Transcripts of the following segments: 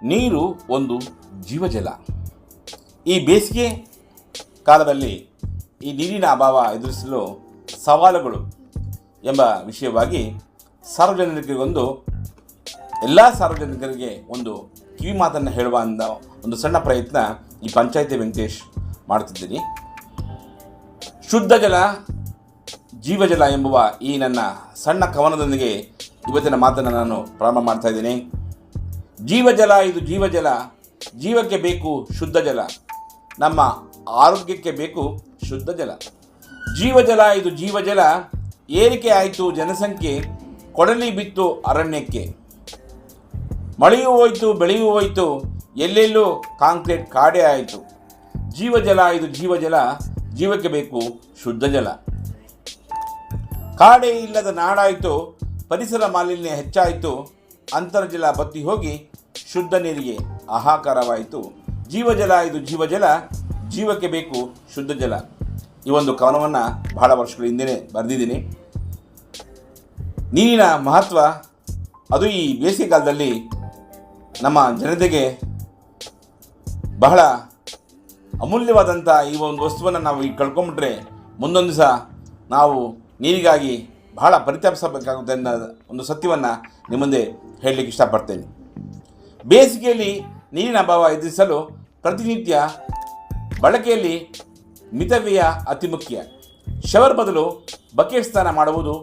ನೀರು ಒಂದು ಜೀವಜಲ. ಈ ಬೇಸಿಗೆ ಕಾಲದಲ್ಲಿ ಈ ನೀರಿನ ಅಭಾವ ಎದುರಿಸಲು ಸವಾಲುಗಳು ಎಂಬ ವಿಷಯವಾಗಿ ಎಲ್ಲ ಸಾರ್ವಜನಿಕರಿಗೆ ಒಂದು ಕಿವಿ ಮಾತನ್ನು ಹೇಳುವ ಒಂದು ಸಣ್ಣ ಪ್ರಯತ್ನ ಈ ಪಂಚಾಯಿತಿ ವೆಂಕಟೇಶ್ ಮಾಡುತ್ತಿದ್ದೀನಿ. ಶುದ್ಧ ಜಲ ಜೀವಜಲ ಎಂಬುವ ಈ ನನ್ನ ಸಣ್ಣ ಕವನದೊಂದಿಗೆ ಇವತ್ತಿನ ಮಾತನ್ನು ನಾನು ಪ್ರಾರಂಭ ಮಾಡ್ತಾ ಇದ್ದೀನಿ. ಜೀವಜಲ ಇದು ಜೀವಜಲ, ಜೀವಕ್ಕೆ ಬೇಕು ಶುದ್ಧ ಜಲ, ನಮ್ಮ ಆರೋಗ್ಯಕ್ಕೆ ಬೇಕು ಶುದ್ಧ ಜಲ. ಜೀವಜಲ ಇದು ಜೀವಜಲ, ಏರಿಕೆ ಆಯಿತು ಜನಸಂಖ್ಯೆ, ಕೊಡಲಿ ಬಿತ್ತು ಅರಣ್ಯಕ್ಕೆ. ಮಳೆಯೂ ಹೋಯಿತು ಬೆಳೆಯೂ ಹೋಯಿತು, ಎಲ್ಲೆಲ್ಲೂ ಕಾಂಕ್ರೀಟ್ ಕಾಡೇ ಆಯಿತು. ಜೀವಜಲ ಇದು ಜೀವಜಲ, ಜೀವಕ್ಕೆ ಬೇಕು ಶುದ್ಧ ಜಲ. ಕಾಡೇ ಇಲ್ಲದ ನಾಡಾಯಿತು, ಪರಿಸರ ಮಾಲಿನ್ಯ ಹೆಚ್ಚಾಯಿತು, ಅಂತರ್ಜಲ ಬತ್ತಿ ಹೋಗಿ ಶುದ್ಧ ನೀರಿಗೆ ಹಾಹಾಕಾರವಾಯಿತು. ಜೀವಜಲ ಇದು ಜೀವಜಲ, ಜೀವಕ್ಕೆ ಬೇಕು ಶುದ್ಧ ಜಲ. ಈ ಒಂದು ಕವನವನ್ನು ಬಹಳ ವರ್ಷಗಳ ಹಿಂದೆ ಬರೆದಿದ್ದೀನಿ. ನೀರಿನ ಮಹತ್ವ ಅದು ಈ ಬೇಸಿಗೆಗಾಲದಲ್ಲಿ ನಮ್ಮ ಜನತೆಗೆ ಬಹಳ ಅಮೂಲ್ಯವಾದಂಥ ಈ ಒಂದು ವಸ್ತುವನ್ನು ನಾವು ಈಗ ಕಳ್ಕೊಂಬಿಟ್ರೆ ಮುಂದೊಂದು ದಿವಸ ನಾವು ನೀರಿಗಾಗಿ ಬಹಳ ಪರಿತಾಪಿಸಬೇಕಾಗುತ್ತೆ ಅನ್ನೋ ಒಂದು ಸತ್ಯವನ್ನು ನಿಮ್ಮ ಮುಂದೆ ಹೇಳಲಿಕ್ಕೆ ಇಷ್ಟಪಡ್ತೇನೆ. ಬೇಸಿಗೆಯಲ್ಲಿ ನೀರಿನ ಅಭಾವ ಎದುರಿಸಲು ಪ್ರತಿನಿತ್ಯ ಬಳಕೆಯಲ್ಲಿ ಮಿತವ್ಯಯ ಅತಿ ಮುಖ್ಯ. ಶವರ್ ಬದಲು ಬಕೆಟ್ ಸ್ನಾನ ಮಾಡುವುದು,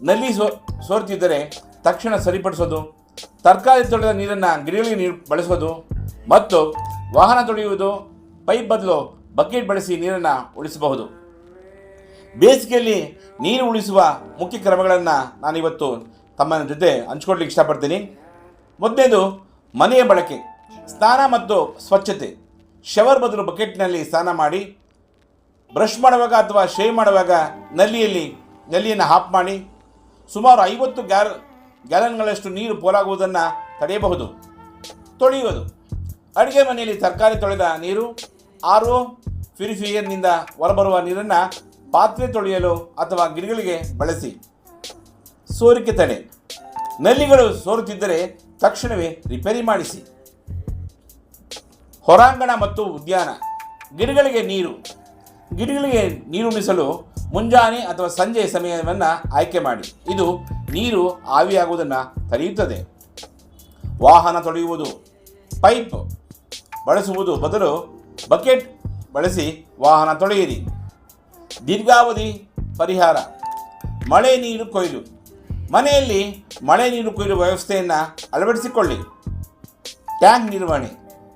ನಲ್ಲಿ ಸೋರ್ತಿದ್ದರೆ ತಕ್ಷಣ ಸರಿಪಡಿಸೋದು, ತರಕಾರಿ ತೊಳೆದ ನೀರನ್ನು ಗಿಡಗಳಿಗೆ ಬಳಸೋದು ಮತ್ತು ವಾಹನ ತೊಳೆಯುವುದು, ಪೈಪ್ ಬದಲು ಬಕೆಟ್ ಬಳಸಿ ನೀರನ್ನು ಉಳಿಸಬಹುದು. ಬೇಸಿಗೆಯಲ್ಲಿ ನೀರು ಉಳಿಸುವ ಮುಖ್ಯ ಕ್ರಮಗಳನ್ನು ನಾನಿವತ್ತು ತಮ್ಮ ಜೊತೆ ಹಂಚ್ಕೊಳ್ಳಿಕ್ಕೆ ಇಷ್ಟಪಡ್ತೀನಿ. ಮೊದಲನೇದು ಮನೆಯ ಬಳಕೆ, ಸ್ನಾನ ಮತ್ತು ಸ್ವಚ್ಛತೆ. ಶವರ್ ಬದಲು ಬಕೆಟ್ನಲ್ಲಿ ಸ್ನಾನ ಮಾಡಿ, ಬ್ರಷ್ ಮಾಡುವಾಗ ಅಥವಾ ಶೇವ್ ಮಾಡುವಾಗ ನಲ್ಲಿಯನ್ನು ಆಫ್ ಮಾಡಿ. ಸುಮಾರು 50 ಗ್ಯಾಲನ್ಗಳಷ್ಟು ನೀರು ಪೋಲಾಗುವುದನ್ನು ತಡೆಯಬಹುದು. ತೊಳೆಯುವುದು, ಅಡುಗೆ ಮನೆಯಲ್ಲಿ ತರಕಾರಿ ತೊಳೆದ ನೀರು RO ಪ್ಯೂರಿಫೈಯರ್ನಿಂದ ಹೊರಬರುವ ನೀರನ್ನು ಪಾತ್ರೆ ತೊಳೆಯಲು ಅಥವಾ ಗಿಡಗಳಿಗೆ ಬಳಸಿ. ಸೋರಿಕೆ ತಡೆ, ನಲ್ಲಿಗಳು ಸೋರುತ್ತಿದ್ದರೆ ತಕ್ಷಣವೇ ರಿಪೇರಿ ಮಾಡಿಸಿ. ಹೊರಾಂಗಣ ಮತ್ತು ಉದ್ಯಾನ, ಗಿಡಗಳಿಗೆ ನೀರುಣಿಸಲು ಮುಂಜಾನೆ ಅಥವಾ ಸಂಜೆ ಸಮಯವನ್ನು ಆಯ್ಕೆ ಮಾಡಿ. ಇದು ನೀರು ಆವಿಯಾಗುವುದನ್ನು ತಡೆಯುತ್ತದೆ. ವಾಹನ ತೊಳೆಯುವುದು, ಪೈಪ್ ಬಳಸುವುದು ಬದಲು ಬಕೆಟ್ ಬಳಸಿ ವಾಹನ ತೊಳೆಯಿರಿ. ದೀರ್ಘಾವಧಿ ಪರಿಹಾರ, ಮಳೆ ನೀರು ಕೊಯ್ಲು. ಮನೆಯಲ್ಲಿ ಮಳೆ ನೀರು ಕೊಯ್ಲು ವ್ಯವಸ್ಥೆಯನ್ನು ಅಳವಡಿಸಿಕೊಳ್ಳಿ. ಟ್ಯಾಂಕ್ ನಿರ್ವಹಣೆ,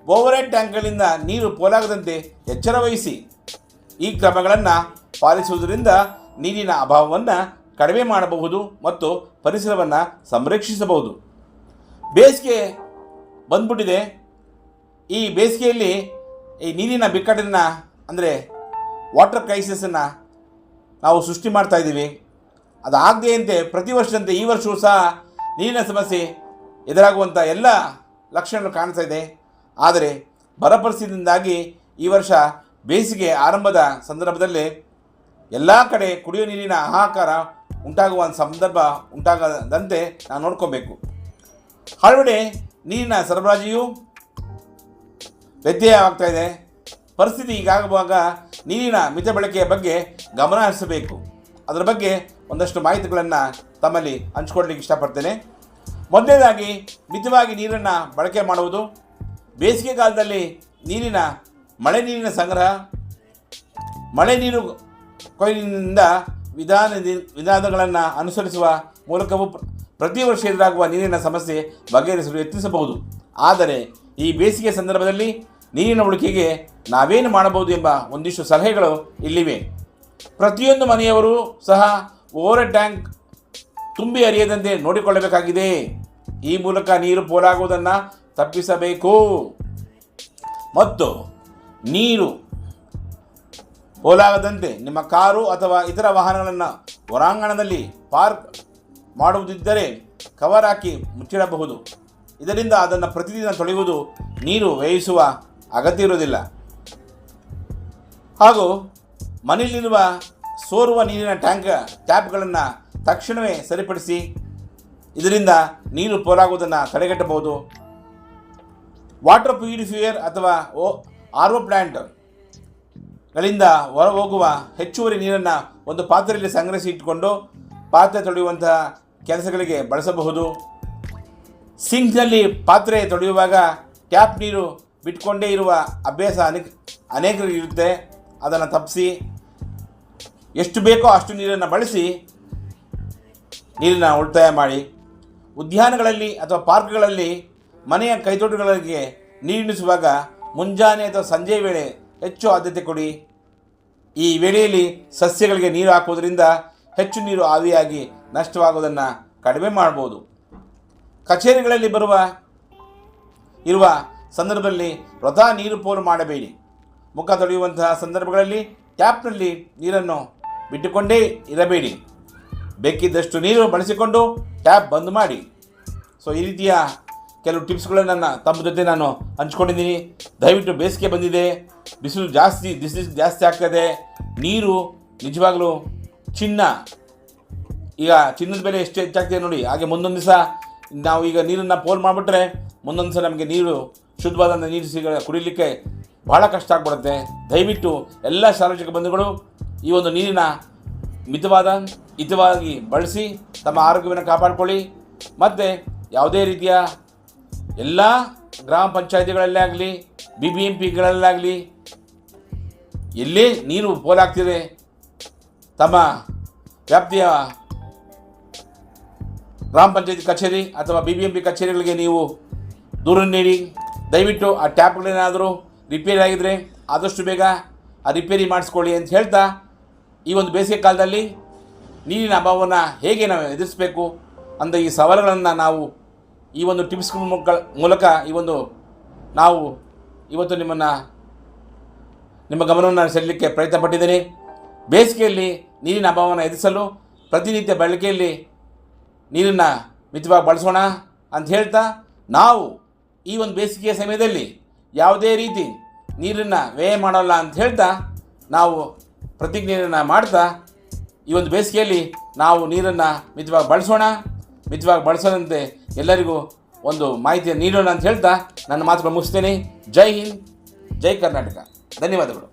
ಓವರ್ಹೆಡ್ ಟ್ಯಾಂಕ್ಗಳಿಂದ ನೀರು ಪೋಲಾಗದಂತೆ ಎಚ್ಚರ ವಹಿಸಿ. ಈ ಕ್ರಮಗಳನ್ನು ಪಾಲಿಸುವುದರಿಂದ ನೀರಿನ ಅಭಾವವನ್ನು ಕಡಿಮೆ ಮಾಡಬಹುದು ಮತ್ತು ಪರಿಸರವನ್ನು ಸಂರಕ್ಷಿಸಬಹುದು. ಬೇಸಿಗೆ ಬಂದ್ಬಿಟ್ಟಿದೆ. ಈ ಬೇಸಿಗೆಯಲ್ಲಿ ಈ ನೀರಿನ ಬಿಕ್ಕಟ್ಟನ್ನು ಅಂದರೆ ವಾಟರ್ ಕ್ರೈಸಿಸನ್ನು ನಾವು ಸೃಷ್ಟಿ ಮಾಡ್ತಾ ಇದ್ದೀವಿ. ಅದಾಗದೆಯಂತೆ ಪ್ರತಿ ವರ್ಷದಂತೆ ಈ ವರ್ಷವೂ ಸಹ ನೀರಿನ ಸಮಸ್ಯೆ ಎದುರಾಗುವಂಥ ಎಲ್ಲ ಲಕ್ಷಣಗಳು ಕಾಣ್ತಾ ಇದೆ. ಆದರೆ ಬರ ಪರಿಸ್ಥಿತಿಯಿಂದಾಗಿ ಈ ವರ್ಷ ಬೇಸಿಗೆ ಆರಂಭದ ಸಂದರ್ಭದಲ್ಲಿ ಎಲ್ಲ ಕಡೆ ಕುಡಿಯುವ ನೀರಿನ ಹಾಹಾಕಾರ ಉಂಟಾಗುವ ಸಂದರ್ಭ ಉಂಟಾಗದಂತೆ ನಾವು ನೋಡ್ಕೋಬೇಕು. ಹಲವೆಡೆ ನೀರಿನ ಸರಬರಾಜಿಯೂ ವ್ಯತ್ಯಯ ಆಗ್ತಾ ಇದೆ. ಪರಿಸ್ಥಿತಿ ಹೀಗಾಗುವಾಗ ನೀರಿನ ಮಿತ ಬಳಕೆಯ ಬಗ್ಗೆ ಗಮನ ಹರಿಸಬೇಕು. ಅದರ ಬಗ್ಗೆ ಒಂದಷ್ಟು ಮಾಹಿತಿಗಳನ್ನು ತಮ್ಮಲ್ಲಿ ಹಂಚಿಕೊಳ್ಳಲಿಕ್ಕೆ ಇಷ್ಟಪಡ್ತೇನೆ. ಮೊದಲನೇದಾಗಿ ಮಿತವಾಗಿ ನೀರನ್ನು ಬಳಕೆ ಮಾಡುವುದು. ಬೇಸಿಗೆ ಕಾಲದಲ್ಲಿ ಮಳೆ ನೀರಿನ ಸಂಗ್ರಹ, ಮಳೆ ನೀರು ಕೊಯ್ಲಿನಿಂದ ವಿಧಾನಗಳನ್ನು ಅನುಸರಿಸುವ ಮೂಲಕವೂ ಪ್ರತಿ ವರ್ಷ ಎದುರಾಗುವ ನೀರಿನ ಸಮಸ್ಯೆ ಬಗೆಹರಿಸಲು ಯತ್ನಿಸಬಹುದು. ಆದರೆ ಈ ಬೇಸಿಗೆ ಸಂದರ್ಭದಲ್ಲಿ ನೀರಿನ ಉಳಿಕೆಗೆ ನಾವೇನು ಮಾಡಬಹುದು ಎಂಬ ಒಂದಿಷ್ಟು ಸಲಹೆಗಳು ಇಲ್ಲಿವೆ. ಪ್ರತಿಯೊಂದು ಮನೆಯವರು ಸಹ ಓವರ್ ಟ್ಯಾಂಕ್ ತುಂಬಿ ಹರಿಯದಂತೆ ನೋಡಿಕೊಳ್ಳಬೇಕಾಗಿದೆ. ಈ ಮೂಲಕ ನೀರು ಪೋಲಾಗುವುದನ್ನು ತಪ್ಪಿಸಬೇಕು. ಮತ್ತು ನೀರು ಪೋಲಾಗದಂತೆ ನಿಮ್ಮ ಕಾರು ಅಥವಾ ಇತರ ವಾಹನಗಳನ್ನು ಹೊರಾಂಗಣದಲ್ಲಿ ಪಾರ್ಕ್ ಮಾಡುವುದಿದ್ದರೆ ಕವರ್ ಹಾಕಿ ಮುಚ್ಚಿಡಬಹುದು. ಇದರಿಂದ ಅದನ್ನು ಪ್ರತಿದಿನ ತೊಳೆಯುವುದು ನೀರು ವ್ಯಯಿಸುವ ಅಗತ್ಯ ಇರುವುದಿಲ್ಲ. ಹಾಗೂ ಮನೆಯಲ್ಲಿರುವ ಸೋರುವ ನೀರಿನ ಟ್ಯಾಪ್ಗಳನ್ನು ತಕ್ಷಣವೇ ಸರಿಪಡಿಸಿ. ಇದರಿಂದ ನೀರು ಪೋಲಾಗುವುದನ್ನು ತಡೆಗಟ್ಟಬಹುದು. ವಾಟರ್ ಪ್ಯೂರಿಫೈಯರ್ ಅಥವಾ RO ಪ್ಲ್ಯಾಂಟ್ಗಳಿಂದ ಹೊರಹೋಗುವ ಹೆಚ್ಚುವರಿ ನೀರನ್ನು ಒಂದು ಪಾತ್ರೆಯಲ್ಲಿ ಸಂಗ್ರಹಿಸಿ ಇಟ್ಟುಕೊಂಡು ಪಾತ್ರೆ ತೊಳೆಯುವಂತಹ ಕೆಲಸಗಳಿಗೆ ಬಳಸಬಹುದು. ಸಿಂಕ್ನಲ್ಲಿ ಪಾತ್ರೆ ತೊಳೆಯುವಾಗ ಟ್ಯಾಪ್ ನೀರು ಬಿಟ್ಕೊಂಡೇ ಇರುವ ಅಭ್ಯಾಸ ಅನೇಕರಿಗೆ ಇರುತ್ತೆ. ಅದನ್ನು ತಪ್ಪಿಸಿ ಎಷ್ಟು ಬೇಕೋ ಅಷ್ಟು ನೀರನ್ನು ಬಳಸಿ ನೀರಿನ ಉಳಿತಾಯ ಮಾಡಿ. ಉದ್ಯಾನಗಳಲ್ಲಿ ಅಥವಾ ಪಾರ್ಕ್ಗಳಲ್ಲಿ ಮನೆಯ ಕೈತೋಟಗಳಿಗೆ ನೀರುಣಿಸುವಾಗ ಮುಂಜಾನೆ ಅಥವಾ ಸಂಜೆ ವೇಳೆ ಹೆಚ್ಚು ಆದ್ಯತೆ ಕೊಡಿ. ಈ ವೇಳೆಯಲ್ಲಿ ಸಸ್ಯಗಳಿಗೆ ನೀರು ಹಾಕುವುದರಿಂದ ಹೆಚ್ಚು ನೀರು ಆವಿಯಾಗಿ ನಷ್ಟವಾಗುವುದನ್ನು ಕಡಿಮೆ ಮಾಡ್ಬೋದು. ಕಚೇರಿಗಳಲ್ಲಿ ಇರುವ ಸಂದರ್ಭದಲ್ಲಿ ವೃಥಾ ನೀರು ಪೋಲು ಮಾಡಬೇಡಿ. ಮುಖ ತೊಳೆಯುವಂತಹ ಸಂದರ್ಭಗಳಲ್ಲಿ ಟ್ಯಾಪ್ನಲ್ಲಿ ನೀರನ್ನು ಬಿಟ್ಟುಕೊಂಡೇ ಇರಬೇಡಿ. ಬೇಕಿದ್ದಷ್ಟು ನೀರು ಬಳಸಿಕೊಂಡು ಟ್ಯಾಪ್ ಬಂದ್ ಮಾಡಿ. ಸೊ ಈ ರೀತಿಯ ಕೆಲವು ಟಿಪ್ಸ್ಗಳನ್ನು ತಮ್ಮ ಜೊತೆ ನಾನು ಹಂಚ್ಕೊಂಡಿದ್ದೀನಿ. ದಯವಿಟ್ಟು ಬೇಸಿಗೆ ಬಂದಿದೆ, ಬಿಸಿಲು ಜಾಸ್ತಿ ಆಗ್ತದೆ. ನೀರು ನಿಜವಾಗಲೂ ಚಿನ್ನ. ಈಗ ಚಿನ್ನದ ಬೆಲೆ ಎಷ್ಟು ಹೆಚ್ಚಾಗ್ತದೆ ನೋಡಿ. ಹಾಗೆ ಮುಂದೊಂದು ದಿವಸ ನಾವು ಈಗ ನೀರನ್ನು ಪೋಲ್ ಮಾಡಿಬಿಟ್ರೆ ಮುಂದೊಂದು ದಿವಸ ನಮಗೆ ನೀರು ಶುದ್ಧವಾದಂಥ ನೀರು ಕುಡಿಲಿಕ್ಕೆ ಭಾಳ ಕಷ್ಟ ಆಗ್ಬಿಡುತ್ತೆ. ದಯವಿಟ್ಟು ಎಲ್ಲ ಸಾರ್ವಜನಿಕ ಬಂಧುಗಳು ಈ ಒಂದು ನೀರಿನ ಹಿತವಾಗಿ ಬಳಸಿ ತಮ್ಮ ಆರೋಗ್ಯವನ್ನು ಕಾಪಾಡಿಕೊಳ್ಳಿ. ಮತ್ತು ಯಾವುದೇ ರೀತಿಯ ಎಲ್ಲ ಗ್ರಾಮ ಪಂಚಾಯಿತಿಗಳಲ್ಲೇ ಆಗಲಿ BBMPಗಳಲ್ಲಾಗಲಿ ಎಲ್ಲೇ ನೀರು ಪೋಲಾಗ್ತಿದೆ ತಮ್ಮ ವ್ಯಾಪ್ತಿಯ ಗ್ರಾಮ ಪಂಚಾಯತಿ ಕಚೇರಿ ಅಥವಾ BBMP ಕಚೇರಿಗಳಿಗೆ ನೀವು ದೂರನ್ನು ನೀಡಿ. ದಯವಿಟ್ಟು ಆ ಟ್ಯಾಪ್ಗಳೇನಾದರೂ ರಿಪೇರಿ ಆಗಿದ್ದರೆ ಆದಷ್ಟು ಬೇಗ ಆ ರಿಪೇರಿ ಮಾಡಿಸ್ಕೊಳ್ಳಿ ಅಂತ ಹೇಳ್ತಾ, ಈ ಒಂದು ಬೇಸಿಗೆ ಕಾಲದಲ್ಲಿ ನೀರಿನ ಅಭಾವವನ್ನು ಹೇಗೆ ನಾವು ಎದುರಿಸಬೇಕು ಅಂತ ಈ ಸವಾಲುಗಳನ್ನು ನಾವು ಈ ಒಂದು ಟಿಪ್ಸ್ಗಳ ಮೂಲಕ ನಾವು ಇವತ್ತು ನಿಮ್ಮ ಗಮನವನ್ನು ಸೆಳೆಯಲಿಕ್ಕೆ ಪ್ರಯತ್ನ ಪಟ್ಟಿದ್ದೇನೆ. ಬೇಸಿಗೆಯಲ್ಲಿ ನೀರಿನ ಅಭಾವವನ್ನು ಎದುರಿಸಲು ಪ್ರತಿನಿತ್ಯ ಬಳಕೆಯಲ್ಲಿ ನೀರನ್ನು ಮಿತವಾಗಿ ಬಳಸೋಣ ಅಂತ ಹೇಳ್ತಾ, ನಾವು ಈ ಒಂದು ಬೇಸಿಗೆಯ ಸಮಯದಲ್ಲಿ ಯಾವುದೇ ರೀತಿ ನೀರನ್ನು ವ್ಯಯ ಮಾಡೋಲ್ಲ ಅಂತ ಹೇಳ್ತಾ ನಾವು ಪ್ರತಿಜ್ಞೆಯನ್ನು ಮಾಡ್ತಾ ಈ ಒಂದು ಬೇಸಿಗೆಯಲ್ಲಿ ನಾವು ನೀರನ್ನು ಮಿತವಾಗಿ ಬಳಸೋದಂತೆ ಎಲ್ಲರಿಗೂ ಒಂದು ಮಾಹಿತಿಯನ್ನು ನೀಡೋಣ ಅಂತ ಹೇಳ್ತಾ ನನ್ನ ಮಾತುಗಳು ಮುಗಿಸ್ತೇನೆ. ಜೈ ಹಿಂದ್, ಜೈ ಕರ್ನಾಟಕ. ಧನ್ಯವಾದಗಳು.